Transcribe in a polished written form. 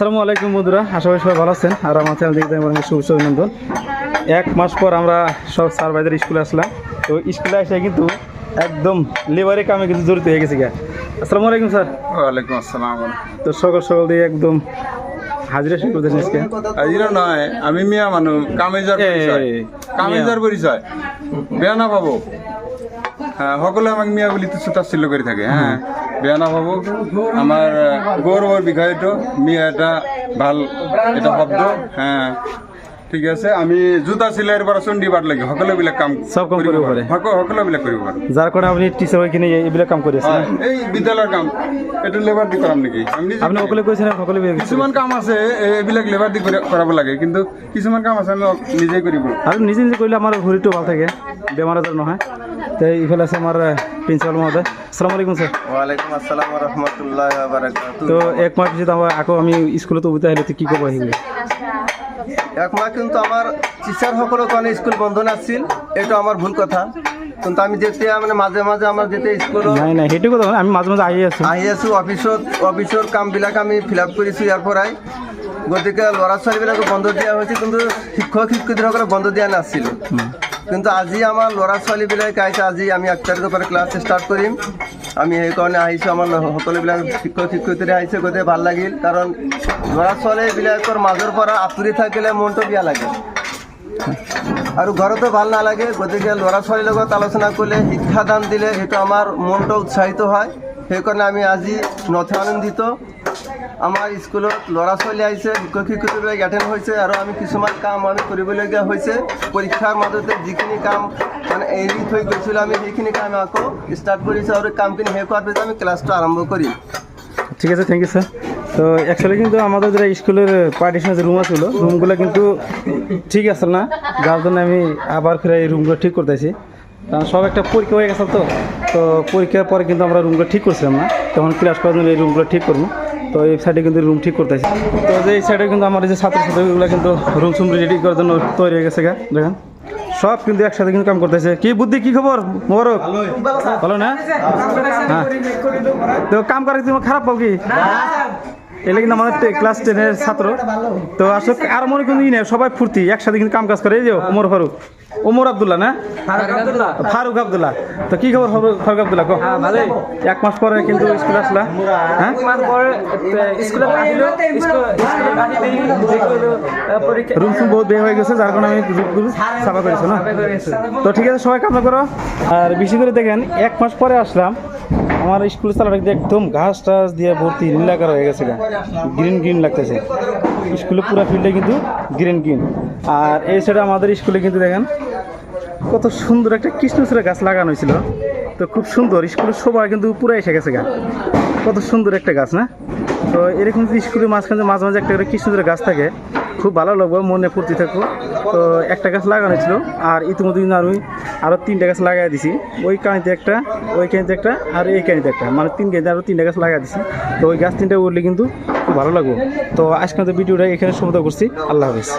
আসসালামু আলাইকুম বন্ধুরা, আশা করি সবাই ভালো আছেন। আর আমার চ্যানেল দেখতে আমার শুভেচ্ছা অভিনন্দন। এক মাস পর আমরা সব স্যার ভাইদের স্কুলে আসলাম। তো স্কুলে এসে কিন্তু একদম লেবারের কামে কিন্তু জড়িত হয়ে গেছে। আসসালামু আলাইকুম স্যার। ওয়ালাইকুম আসসালাম। তো সকাল সকাল দিয়ে একদম হাজিরা শুরু করতেছেন আজকে? হাজিরা নয়, আমি মিয়া মানুষ, কামেজার পরিচয় বেয়া না পাবো। হ্যাঁ, সকলে আমাকে মিয়া বলি তাচ্ছিল্য করে থাকে। হ্যাঁ, বেয়া না পাবো। আমার গৌরবের বিষয় তো মিয়া, এটা ভাল এটা শব্দ। হ্যাঁ ঠিক আছে, আমি জুতা সিলাইয়ের পর চণ্ডী পাঠ লাগে, সকলে বিলাক কাম সব কাম কৰিব পাৰে, সকলে বিলাক কৰিব পাৰে। যার কারণে আপনি টিচার হয়ে কিনে এইবিলাক কাম কৰি আছে। এই বিদ্যালয়ৰ কাম এইটো লেবাৰ দি কৰাম নেকি? আপনি সকলে কৈছে না? সকলে কিছুমান কাম আছে এইবিলাক লেবাৰ দি কৰাব লাগে, কিন্তু কিছুমান কাম আছে আমি নিজেই কৰিব। আর নিজে নিজে করলে আমার শরীরটা ভালো থাকে, বেমার আজার নহয়। তো এইফালে আছে আমার প্রিন্সিপাল মহোদয়। আসসালামু আলাইকুম স্যার। ওয়ালাইকুম আসসালাম ওয়া রাহমাতুল্লাহি ওয়া বারাকাতুহু। তো এক মাস পিছত আমি স্কুলে তো উঠতে হলে কি করবো? এক মাস কিন্তু আমার টিচার সকলের কারণে স্কুল বন্ধ নাছিল, এটা আমার ভুল কথা। কিন্তু আমি যেতে মানে মাঝে মাঝে আমার যেতে স্কুল নাই সেইটো কথা আমি মাঝে মাঝে আহি আছো অফিসৰ কামবিলাক আমি ফিল আপ কৰিছোঁ ইয়াৰ পৰাই। গতিকে ল'ৰা ছোৱালীবিলাকক বন্ধ দিয়া হৈছে, কিন্তু শিক্ষক শিক্ষয়িত্ৰীসকলক বন্ধ দিয়া নাছিল। কিন্তু আজি আমাৰ ল'ৰা ছোৱালীবিলাক আহিছে, আজি আমি 1 তাৰিখৰ পৰা ক্লাছ ষ্টাৰ্ট কৰিম। আমি সেইকাৰণে আহিছোঁ, আমাৰ সকলোবিলাক শিক্ষক শিক্ষয়িত্ৰী আহিছে, গতিকে ভাল লাগিল। কাৰণ ল'ৰা ছোৱালীবিলাকৰ মাজৰ পৰা আঁতৰি থাকিলে মনটো বেয়া লাগে আৰু ঘৰতো ভাল নালাগে। গতিকে ল'ৰা ছোৱালীৰ লগত আলোচনা কৰিলে, শিক্ষাদান দিলে সেইটো আমাৰ মনটো উৎসাহিত হয়। সেইকাৰণে আমি আজি নথৈ আনন্দিত। আমাৰ স্কুলত ল'ৰা ছোৱালী আহিছে, শিক্ষক শিক্ষয়িত্ৰীবিলাক এটেণ্ড হৈছে, আৰু আমি কিছুমান কাম আমি কৰিবলগীয়া হৈছে। পৰীক্ষাৰ মাজতে যিখিনি কাম মানে এৰি থৈ গৈছিলোঁ, আমি সেইখিনি কাম আকৌ ষ্টাৰ্ট কৰিছোঁ, আৰু কামখিনি শেষ হোৱাৰ পিছত আমি ক্লাছটো আৰম্ভ কৰিম। ঠিক আছে, থ্যাংক ইউ স্যার। তো অ্যাকচুয়ালি কিন্তু আমাদের যারা স্কুলের পার্টিশনের যে রুম আছিল, রুমগুলো কিন্তু ঠিক আছে না, যার জন্য আমি আবার ফিরে এই রুমগুলো ঠিক করতেছি। কারণ সব একটা পরীক্ষা হয়ে গেছে, তো পরীক্ষার পরে কিন্তু আমরা রুমগুলো ঠিক করছিলাম না, তখন ক্লাস করার জন্য এই রুমগুলো ঠিক করবো। তো এই সাইডে কিন্তু রুম ঠিক করতেছি। তো যে এই সাইডে কিন্তু আমার এই যে ছাত্রছাত্রীগুলো কিন্তু রুম সুম রেডি করার জন্য তৈরি হয়ে গেছে। দেখেন সব কিন্তু একসাথে কিন্তু কাম করতেছে। কি বুদ্ধি, কি খবর মোবারক? ভালো না? হ্যাঁ, তো কাম করে তুমি খারাপ পাও কি? এলে কিন্তু আমাদের ক্লাস 10-এর ছাত্র। তো আসলে আর মনে কিন্তু নেই, সবাই ফুর্তি একসাথে কিন্তু কাম কাজ করে। এই যে ওমর আব্দুল্লাহ না, ফারুক আব্দুল্লাহ। তো কি খবর ফারুক আব্দুল্লাহ? ভালোই। 1 মাস পরে কিন্তু স্কুলে আসলা। হ্যাঁ, রুম ফুম বহুত বের হয়ে গেছে, যার কারণে আমি সাফা করেছি না। তো ঠিক আছে, সবাই কামনা করো। আর বেশি করে দেখেন 1 মাস পরে আসলাম, আমার স্কুলের চালাটা একদম ঘাস টাস দিয়ে ভর্তি, নীলাকার হয়ে গেছে, গ্রিন গ্রিন লাগতেছে। স্কুলে পুরো ফিল্ডে কিন্তু গ্রিন গ্রিন। আর এই সাইডে আমাদের স্কুলে কিন্তু দেখেন কত সুন্দর একটা কৃষ্ণচূড়া গাছ লাগানো হয়েছিল। তো খুব সুন্দর, স্কুলের সবাই কিন্তু পুরো এসে গেছে। কত সুন্দর একটা গাছ না? তো এরকম যদি স্কুলের মাঝখানে মাঝে মাঝে একটা করে কৃষ্ণচূড়া গাছ থাকে, খুব ভালো লাগবে, মনে ফুর্তি থাকবো। তো একটা গাছ লাগানো ছিল, আর ইতিমধ্যে কিন্তু আমি আরও 3টা গাছ লাগাই দিছি। ওই কানিতে একটা, ওই কানিতে একটা, আর এই কানিতে একটা, মানে 3 কানিতে আরও 3টা গাছ লাগাই দিছি। তো ওই গাছ 3টা উঠলে কিন্তু খুব ভালো লাগবে। তো আজকে ভিডিওটা এখানে সমাপ্ত করছি। আল্লাহ হাফিজ।